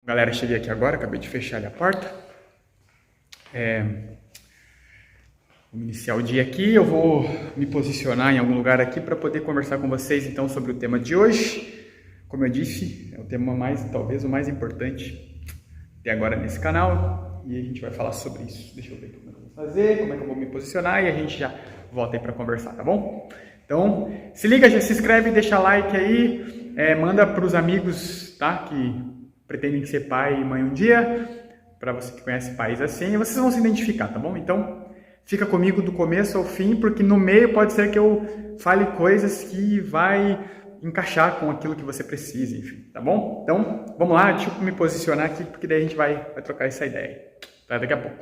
Galera, cheguei aqui agora, acabei de fechar ali a porta. Vamos iniciar o dia aqui, eu vou me posicionar em algum lugar aqui para poder conversar com vocês então sobre o tema de hoje. Como eu disse, é o tema talvez o mais importante até agora nesse canal e a gente vai falar sobre isso. Deixa eu ver como é que eu vou fazer, como é que eu vou me posicionar e a gente já volta aí para conversar, tá bom? Então, se liga, já se inscreve, deixa like aí, manda para os amigos, tá? Que pretendem ser pai e mãe um dia, para você que conhece pais assim, vocês vão se identificar, tá bom? Então, fica comigo do começo ao fim, porque no meio pode ser que eu fale coisas que vai encaixar com aquilo que você precisa, enfim, tá bom? Então, vamos lá, deixa eu me posicionar aqui, porque daí a gente vai trocar essa ideia, tá? Daqui a pouco.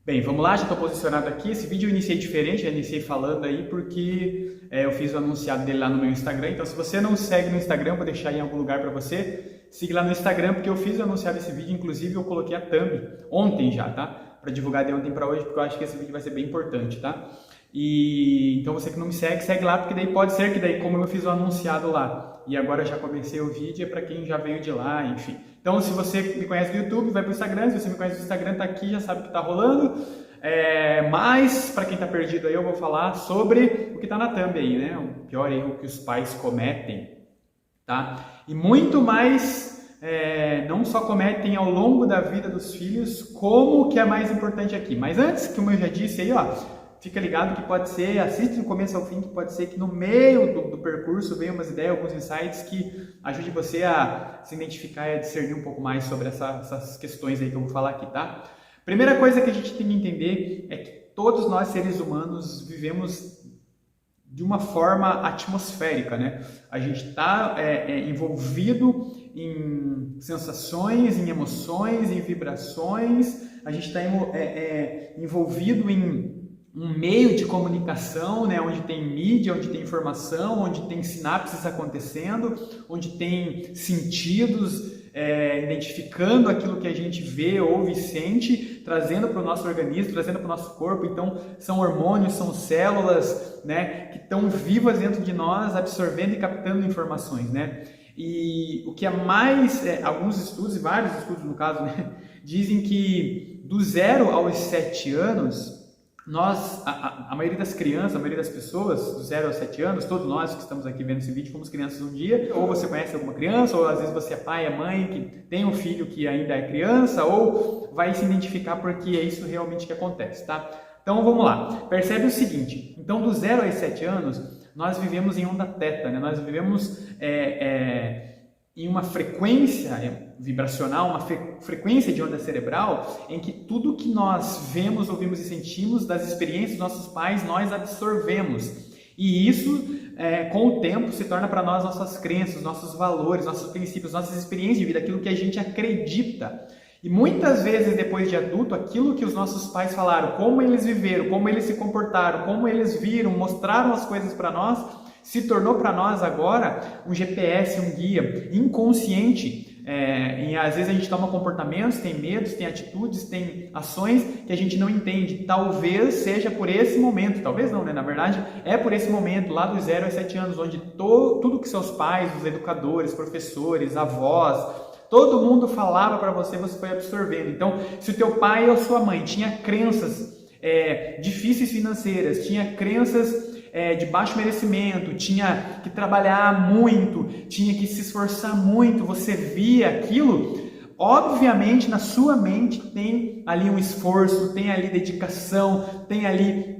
Bem, vamos lá, já estou posicionado aqui. Esse vídeo eu iniciei diferente, já iniciei falando aí porque eu fiz o anunciado dele lá no meu Instagram. Então, se você não segue no Instagram, eu vou deixar em algum lugar para você. Siga lá no Instagram, porque eu fiz o anunciado desse vídeo, inclusive eu coloquei a thumb ontem já, tá? Para divulgar de ontem para hoje, porque eu acho que esse vídeo vai ser bem importante, tá? E então você que não me segue, segue lá, porque daí pode ser que daí, como eu fiz o anunciado lá, e agora já comecei o vídeo, é para quem já veio de lá, enfim. Então, se você me conhece do YouTube, vai para o Instagram, se você me conhece do Instagram, tá aqui, já sabe o que tá rolando. Mas, para quem tá perdido aí, eu vou falar sobre o que tá na thumb aí, né? O pior erro que os pais cometem, tá? E muito mais... não só cometem ao longo da vida dos filhos, como o que é mais importante aqui. Mas antes, como eu já disse aí, ó, fica ligado que pode ser, assiste do começo ao fim, que pode ser que no meio do percurso venham umas ideias, alguns insights que ajude você a se identificar e a discernir um pouco mais sobre essas questões aí que eu vou falar aqui, tá? Primeira coisa que a gente tem que entender é que todos nós, seres humanos, vivemos de uma forma atmosférica, né? A gente está envolvido em sensações, em emoções, em vibrações, a gente está envolvido em um meio de comunicação, né? Onde tem mídia, onde tem informação, onde tem sinapses acontecendo, onde tem sentidos identificando aquilo que a gente vê, ouve e sente, trazendo para o nosso organismo, trazendo para o nosso corpo. Então, são hormônios, são células, né, que estão vivas dentro de nós, absorvendo e captando informações, né? E o que é mais, alguns estudos, e vários estudos no caso, né, dizem que do 0 aos 7 anos, a maioria das crianças, a maioria das pessoas, do 0 aos 7 anos, todos nós que estamos aqui vendo esse vídeo fomos crianças um dia, ou você conhece alguma criança, ou às vezes você é pai, é mãe, que tem um filho que ainda é criança, ou vai se identificar porque é isso realmente que acontece, tá? Então vamos lá, percebe o seguinte, então do 0 aos 7 anos, nós vivemos em onda teta, né? Nós vivemos em uma frequência vibracional, uma frequência de onda cerebral, em que tudo que nós vemos, ouvimos e sentimos das experiências dos nossos pais, nós absorvemos. E isso, com o tempo, se torna para nós nossas crenças, nossos valores, nossos princípios, nossas experiências de vida, aquilo que a gente acredita. E muitas vezes, depois de adulto, aquilo que os nossos pais falaram, como eles viveram, como eles se comportaram, como eles viram, mostraram as coisas para nós, se tornou para nós agora um GPS, um guia inconsciente. E às vezes a gente toma comportamentos, tem medos, tem atitudes, tem ações que a gente não entende. Talvez seja por esse momento, talvez não, né? Na verdade, é por esse momento, lá dos 0 aos 7 anos, onde tudo que seus pais, os educadores, professores, avós, todo mundo falava para você, você foi absorvendo. Então, se o teu pai ou sua mãe tinha crenças difíceis financeiras, tinha crenças de baixo merecimento, tinha que trabalhar muito, tinha que se esforçar muito, você via aquilo, obviamente na sua mente tem ali um esforço, tem ali dedicação, tem ali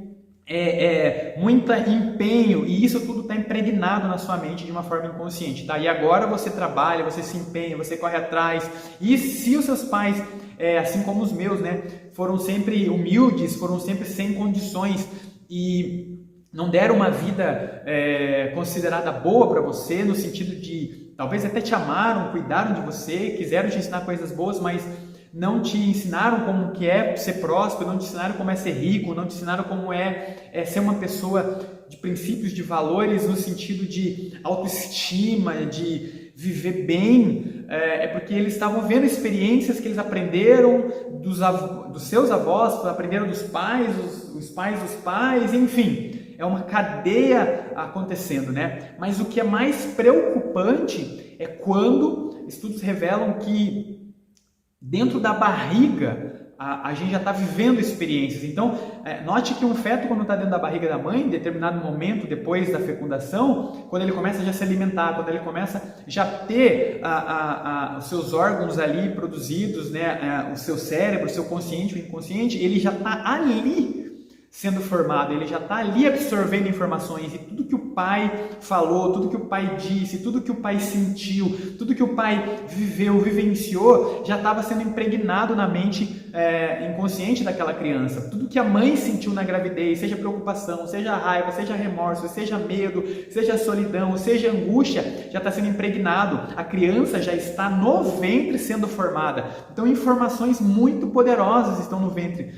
muito empenho, e isso tudo está impregnado na sua mente de uma forma inconsciente, tá? E agora você trabalha, você se empenha, você corre atrás, e se os seus pais, assim como os meus, né, foram sempre humildes, foram sempre sem condições, e não deram uma vida considerada boa para você, no sentido de, talvez até te amaram, cuidaram de você, quiseram te ensinar coisas boas, mas não te ensinaram como que é ser próspero, não te ensinaram como é ser rico, não te ensinaram como é ser uma pessoa de princípios, de valores, no sentido de autoestima, de viver bem, porque eles estavam vendo experiências que eles aprenderam dos seus avós, aprenderam dos pais, os pais dos pais, enfim. É uma cadeia acontecendo, né? Mas o que é mais preocupante é quando estudos revelam que dentro da barriga a gente já está vivendo experiências. Então, note que um feto, quando está dentro da barriga da mãe, em determinado momento depois da fecundação, quando ele começa já a se alimentar, quando ele começa já a ter os seus órgãos ali produzidos, né, o seu cérebro, o seu consciente, o inconsciente, ele já está ali sendo formado, ele já está ali absorvendo informações, e tudo que o pai falou, tudo que o pai disse, tudo que o pai sentiu, tudo que o pai viveu, vivenciou, já estava sendo impregnado na mente inconsciente daquela criança. Tudo que a mãe sentiu na gravidez, seja preocupação, seja raiva, seja remorso, seja medo, seja solidão, seja angústia, já está sendo impregnado. A criança já está no ventre sendo formada. Então, informações muito poderosas estão no ventre,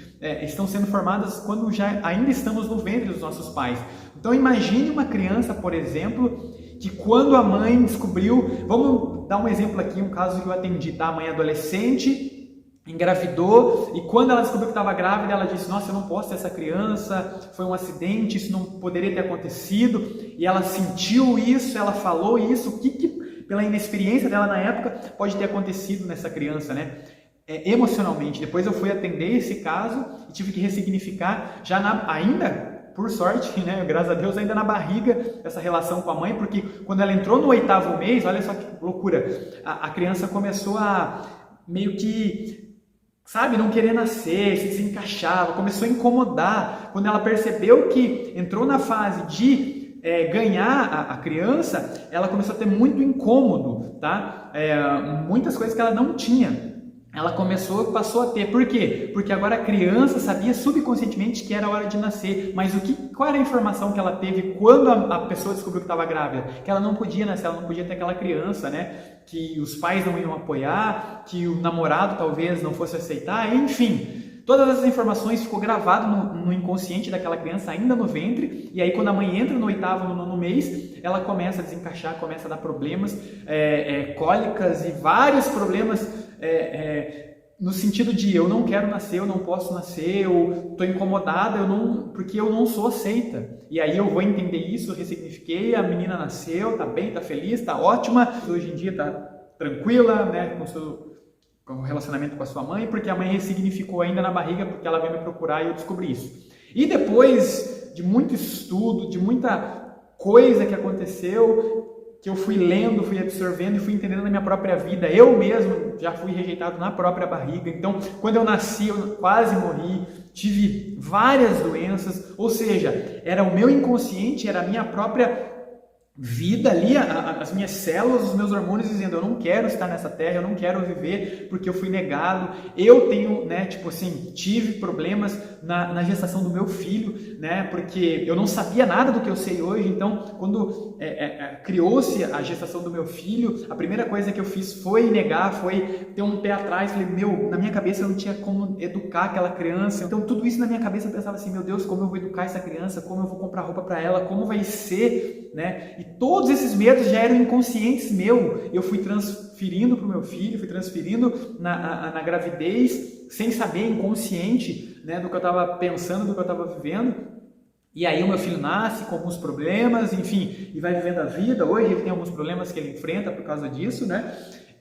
estão sendo formadas quando ainda estamos no ventre dos nossos pais. Então imagine uma criança, por exemplo, que quando a mãe descobriu, vamos dar um exemplo aqui, um caso que eu atendi, tá? A mãe adolescente, engravidou, e quando ela descobriu que estava grávida, ela disse, nossa, eu não posso ter essa criança, foi um acidente, isso não poderia ter acontecido, e ela sentiu isso, ela falou isso, o que pela inexperiência dela na época, pode ter acontecido nessa criança, né? Emocionalmente. Depois eu fui atender esse caso e tive que ressignificar ainda, por sorte, né, graças a Deus, ainda na barriga, essa relação com a mãe, porque quando ela entrou no 8º mês, olha só que loucura, a criança começou a meio que, sabe, não querer nascer, se desencaixava, começou a incomodar. Quando ela percebeu que entrou na fase de ganhar a criança, ela começou a ter muito incômodo, tá? Muitas coisas que ela não tinha. Ela passou a ter. Por quê? Porque agora a criança sabia subconscientemente que era hora de nascer. Mas qual era a informação que ela teve quando a pessoa descobriu que estava grávida? Que ela não podia nascer, ela não podia ter aquela criança, né? Que os pais não iam apoiar, que o namorado talvez não fosse aceitar, enfim. Todas essas informações ficou gravado no inconsciente daquela criança ainda no ventre, e aí quando a mãe entra no 8º, no 9º mês, ela começa a desencaixar, começa a dar problemas, cólicas e vários problemas no sentido de eu não quero nascer, eu não posso nascer, eu estou incomodada, porque eu não sou aceita. E aí eu vou entender isso, eu ressignifiquei, a menina nasceu, está bem, está feliz, está ótima, hoje em dia está tranquila, né, com o relacionamento com a sua mãe, porque a mãe ressignificou ainda na barriga, porque ela veio me procurar e eu descobri isso. E depois de muito estudo, de muita coisa que aconteceu, que eu fui lendo, fui absorvendo e fui entendendo na minha própria vida, eu mesmo já fui rejeitado na própria barriga. Então, quando eu nasci, eu quase morri, tive várias doenças, ou seja, era o meu inconsciente, era a minha própria vida ali, as minhas células, os meus hormônios dizendo, eu não quero estar nessa terra, eu não quero viver porque eu fui negado, eu tenho, né, tipo assim, tive problemas na gestação do meu filho, né, porque eu não sabia nada do que eu sei hoje. Então, quando criou-se a gestação do meu filho, a primeira coisa que eu fiz foi negar, foi ter um pé atrás. Falei, na minha cabeça eu não tinha como educar aquela criança. Então, tudo isso na minha cabeça eu pensava assim, meu Deus, como eu vou educar essa criança, como eu vou comprar roupa para ela, como vai ser, né? E todos esses medos já eram inconscientes meu. Eu fui transferindo para o meu filho, fui transferindo na gravidez, sem saber, inconsciente, né, do que eu estava pensando, do que eu estava vivendo. E aí o meu filho nasce com alguns problemas, enfim, e vai vivendo a vida. Hoje ele tem alguns problemas que ele enfrenta por causa disso, né?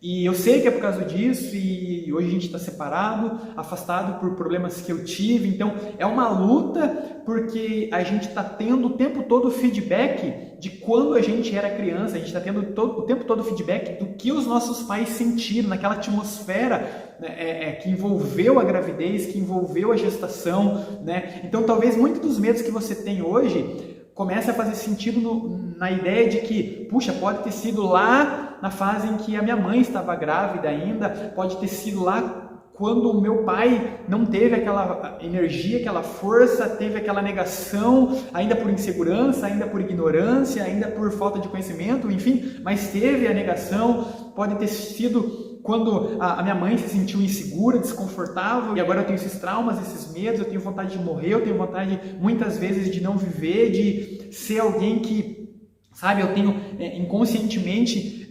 E eu sei que é por causa disso, e hoje a gente está separado, afastado por problemas que eu tive. Então é uma luta, porque a gente está tendo o tempo todo o feedback de quando a gente era criança. A gente está tendo o tempo todo o feedback do que os nossos pais sentiram naquela atmosfera, né, que envolveu a gravidez, que envolveu a gestação, né? Então talvez muitos dos medos que você tem hoje comece a fazer sentido na ideia de que, puxa, pode ter sido lá na fase em que a minha mãe estava grávida ainda, pode ter sido lá quando o meu pai não teve aquela energia, aquela força, teve aquela negação, ainda por insegurança, ainda por ignorância, ainda por falta de conhecimento, enfim, mas teve a negação. Pode ter sido quando a minha mãe se sentiu insegura, desconfortável, e agora eu tenho esses traumas, esses medos, eu tenho vontade de morrer, eu tenho vontade muitas vezes de não viver, de ser alguém que, sabe, eu tenho inconscientemente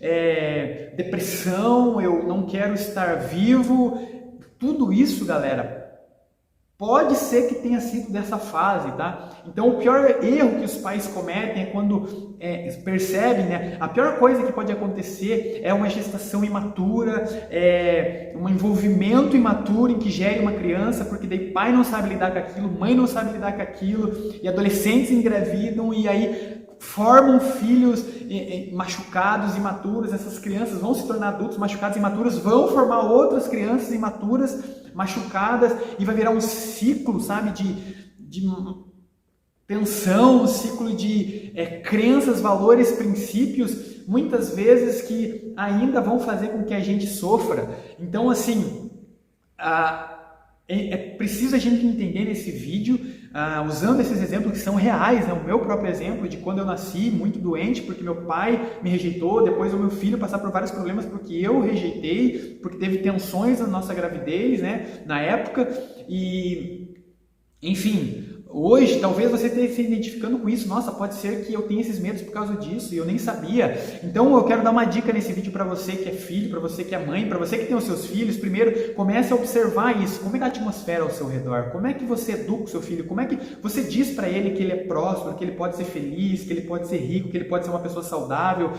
depressão, eu não quero estar vivo. Tudo isso, galera, Pode ser que tenha sido dessa fase, tá? Então, o pior erro que os pais cometem é quando percebem, né? A pior coisa que pode acontecer é uma gestação imatura, um envolvimento imaturo em que gere uma criança, porque daí pai não sabe lidar com aquilo, mãe não sabe lidar com aquilo, e adolescentes engravidam, e aí formam filhos machucados, imaturos. Essas crianças vão se tornar adultos machucados, imaturos, vão formar outras crianças imaturas, machucadas, e vai virar um ciclo, sabe, de tensão, um ciclo de crenças, valores, princípios, muitas vezes que ainda vão fazer com que a gente sofra. Então, assim, é preciso a gente entender nesse vídeo, usando esses exemplos que são reais, né? O meu próprio exemplo de quando eu nasci muito doente porque meu pai me rejeitou, depois o meu filho passar por vários problemas porque eu rejeitei, porque teve tensões na nossa gravidez, né? Na época, e enfim, hoje talvez você esteja se identificando com isso. Nossa, pode ser que eu tenha esses medos por causa disso e eu nem sabia. Então eu quero dar uma dica nesse vídeo para você que é filho, para você que é mãe, para você que tem os seus filhos. Primeiro, comece a observar isso. Como é que é a atmosfera ao seu redor? Como é que você educa o seu filho? Como é que você diz para ele que ele é próspero, que ele pode ser feliz, que ele pode ser rico, que ele pode ser uma pessoa saudável?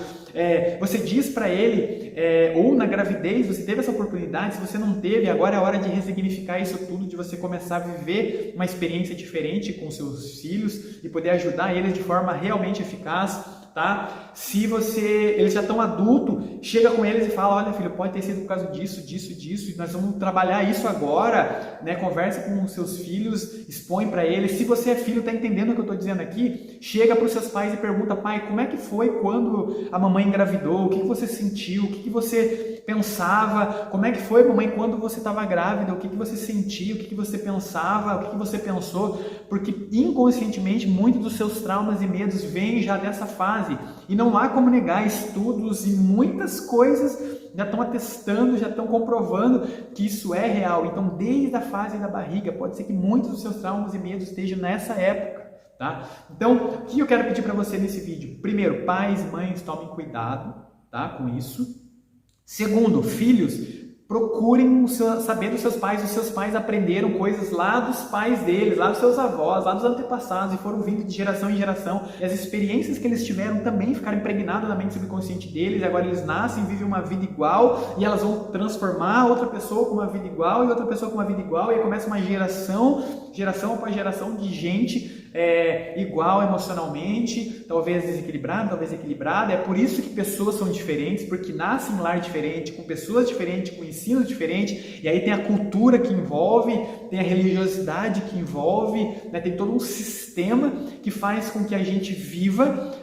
Você diz para ele, ou na gravidez, você teve essa oportunidade, se você não teve, agora é a hora de ressignificar isso tudo, de você começar a viver uma experiência diferente com seus filhos e poder ajudar eles de forma realmente eficaz, tá? Se eles já estão adultos, chega com eles e fala: olha, filho, pode ter sido por causa disso, e nós vamos trabalhar isso agora, né? Conversa com os seus filhos, expõe para eles. Se você é filho, está entendendo o que eu estou dizendo aqui, chega para os seus pais e pergunta: pai, como é que foi quando a mamãe engravidou? O que você sentiu? O que você pensava? Como é que foi, mamãe, quando você estava grávida? O que você sentia? O que você pensava? O que você pensou? Porque inconscientemente muitos dos seus traumas e medos vêm já dessa fase, e não há como negar. Estudos e muitas coisas já estão atestando, já estão comprovando que isso é real. Então, desde a fase da barriga, pode ser que muitos dos seus traumas e medos estejam nessa época, tá? Então, o que eu quero pedir para você nesse vídeo? Primeiro, pais e mães, tomem cuidado, tá, com isso. Segundo, filhos, procurem saber dos seus pais. Os seus pais aprenderam coisas lá dos pais deles, lá dos seus avós, lá dos antepassados, e foram vindo de geração em geração. E as experiências que eles tiveram também ficaram impregnadas na mente subconsciente deles. E agora eles nascem, vivem uma vida igual, e elas vão transformar outra pessoa com uma vida igual, e outra pessoa com uma vida igual, e aí começa uma geração após geração de gente igual emocionalmente, talvez desequilibrada, talvez equilibrada. É por isso que pessoas são diferentes, porque nascem em lar diferente, com pessoas diferentes, com ensino diferente, e aí tem a cultura que envolve, tem a religiosidade que envolve, né? Tem todo um sistema que faz com que a gente viva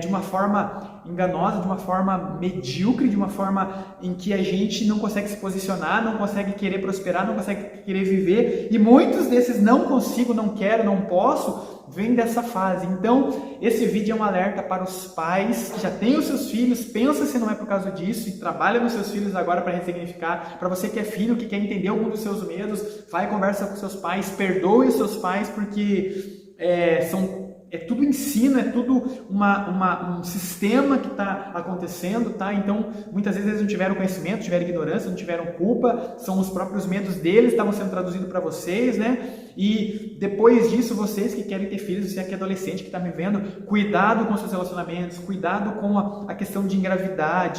de uma forma enganosa, de uma forma medíocre, de uma forma em que a gente não consegue se posicionar, não consegue querer prosperar, não consegue querer viver, e muitos desses não consigo, não quero, não posso, vem dessa fase. Então, esse vídeo é um alerta para os pais que já têm os seus filhos. Pensa se não é por causa disso, e trabalha nos seus filhos agora para ressignificar. Para você que é filho, que quer entender algum dos seus medos, vai e conversa com seus pais, perdoe os seus pais, porque tudo ensino, é tudo um sistema que está acontecendo, tá? Então, muitas vezes eles não tiveram conhecimento, tiveram ignorância, não tiveram culpa, são os próprios medos deles, estavam sendo traduzidos para vocês, né? E depois disso, vocês que querem ter filhos, você que é adolescente, que está me vendo, cuidado com seus relacionamentos, cuidado com a questão de engravidar,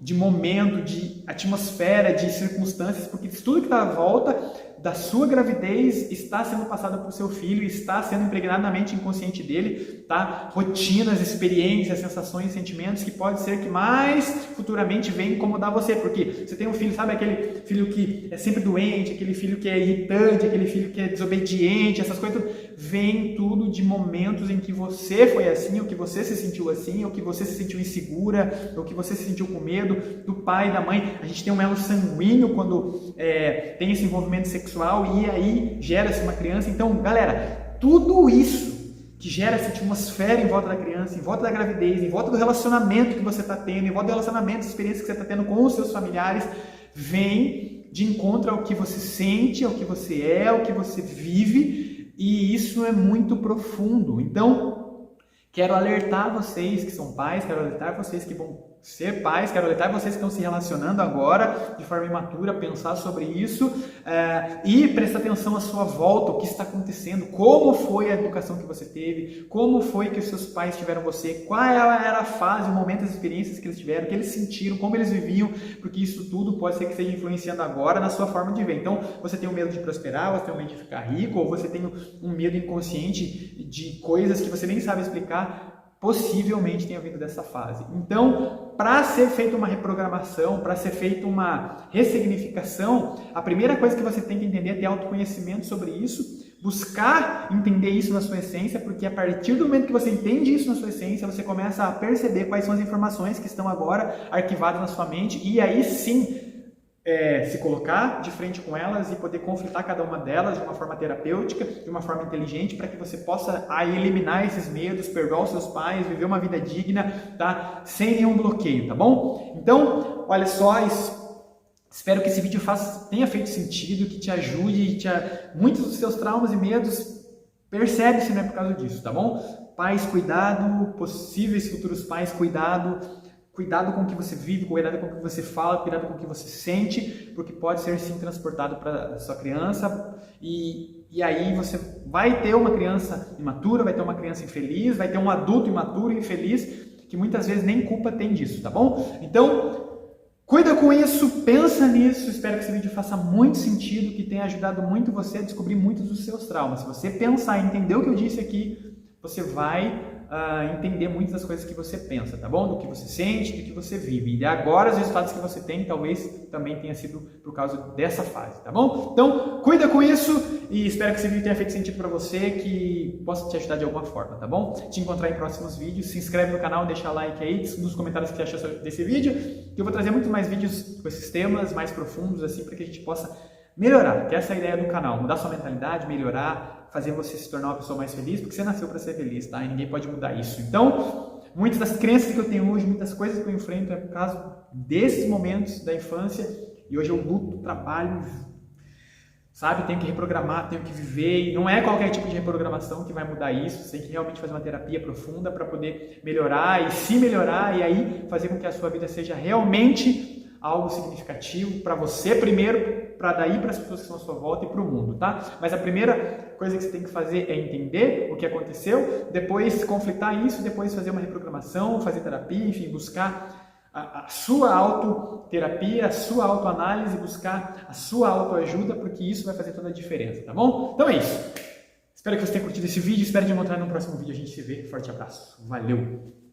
de momento, de atmosfera, de circunstâncias, porque tudo que está à volta da sua gravidez está sendo passado para o seu filho, está sendo impregnado na mente inconsciente dele, tá? Rotinas, experiências, sensações, sentimentos que pode ser que mais futuramente venham incomodar você, porque você tem um filho, sabe, aquele filho que é sempre doente, aquele filho que é irritante, aquele filho que é desobediente, essas coisas, vem tudo de momentos em que você foi assim, ou que você se sentiu assim, ou que você se sentiu insegura, ou que você se sentiu com medo do pai e da mãe. A gente tem um elo sanguíneo quando tem esse envolvimento sexual, e aí gera-se uma criança. Então, galera, tudo isso que gera essa atmosfera em volta da criança, em volta da gravidez, em volta do relacionamento que você está tendo, em volta do relacionamento, das experiências que você está tendo com os seus familiares, vem de encontro ao que você sente, ao que você é, ao que você vive, e isso é muito profundo. Então, quero alertar vocês que são pais, quero alertar vocês que vão ser pais, quero alertar vocês que estão se relacionando agora de forma imatura, pensar sobre isso e prestar atenção à sua volta, o que está acontecendo, como foi a educação que você teve, como foi que os seus pais tiveram você, qual era a fase, o momento, as experiências que eles tiveram, o que eles sentiram, como eles viviam, porque isso tudo pode ser que esteja influenciando agora na sua forma de ver. Então, você tem um medo de prosperar, você tem um medo de ficar rico, ou você tem um medo inconsciente de coisas que você nem sabe explicar, possivelmente tenha vindo dessa fase. Então, para ser feita uma reprogramação, para ser feita uma ressignificação, a primeira coisa que você tem que entender é ter autoconhecimento sobre isso, buscar entender isso na sua essência, porque a partir do momento que você entende isso na sua essência, você começa a perceber quais são as informações que estão agora arquivadas na sua mente, e aí sim se colocar de frente com elas e poder conflitar cada uma delas de uma forma terapêutica, de uma forma inteligente, para que você possa eliminar esses medos, perdoar os seus pais, viver uma vida digna, tá? Sem nenhum bloqueio, tá bom? Então, olha só, espero que esse vídeo tenha feito sentido, que te ajude, muitos dos seus traumas e medos, percebe se não é por causa disso, tá bom? Pais, cuidado, possíveis futuros pais, cuidado com o que você vive, cuidado com o que você fala, cuidado com o que você sente, porque pode ser sim transportado para a sua criança e aí você vai ter uma criança imatura, vai ter uma criança infeliz, vai ter um adulto imaturo e infeliz, que muitas vezes nem culpa tem disso, tá bom? Então, cuida com isso, pensa nisso, espero que esse vídeo faça muito sentido, que tenha ajudado muito você a descobrir muitos dos seus traumas. Se você pensar e entender o que eu disse aqui, você vai entender muitas das coisas que você pensa, tá bom? Do que você sente, do que você vive. E agora os resultados que você tem, talvez também tenha sido por causa dessa fase, tá bom? Então, cuida com isso e espero que esse vídeo tenha feito sentido para você, que possa te ajudar de alguma forma, tá bom? Te encontrar em próximos vídeos, se inscreve no canal, deixa like aí, nos comentários o que você achou desse vídeo, que eu vou trazer muito mais vídeos com esses temas mais profundos, assim, para que a gente possa melhorar, que essa é a ideia do canal, mudar sua mentalidade, melhorar, fazer você se tornar uma pessoa mais feliz, porque você nasceu para ser feliz, tá? E ninguém pode mudar isso. Então, muitas das crenças que eu tenho hoje, muitas coisas que eu enfrento é por causa desses momentos da infância, e hoje eu luto, trabalho, sabe? Tenho que reprogramar, tenho que viver, e não é qualquer tipo de reprogramação que vai mudar isso, você tem que realmente fazer uma terapia profunda para poder melhorar, e se melhorar, e aí fazer com que a sua vida seja realmente algo significativo para você primeiro, para daí para as pessoas que estão à sua volta e para o mundo, tá? Mas a primeira coisa que você tem que fazer é entender o que aconteceu, depois conflitar isso, depois fazer uma reprogramação, fazer terapia, enfim, buscar a sua autoterapia, a sua autoanálise, buscar a sua autoajuda, porque isso vai fazer toda a diferença, tá bom? Então é isso. Espero que você tenha curtido esse vídeo, espero te encontrar no próximo vídeo, a gente se vê. Forte abraço. Valeu!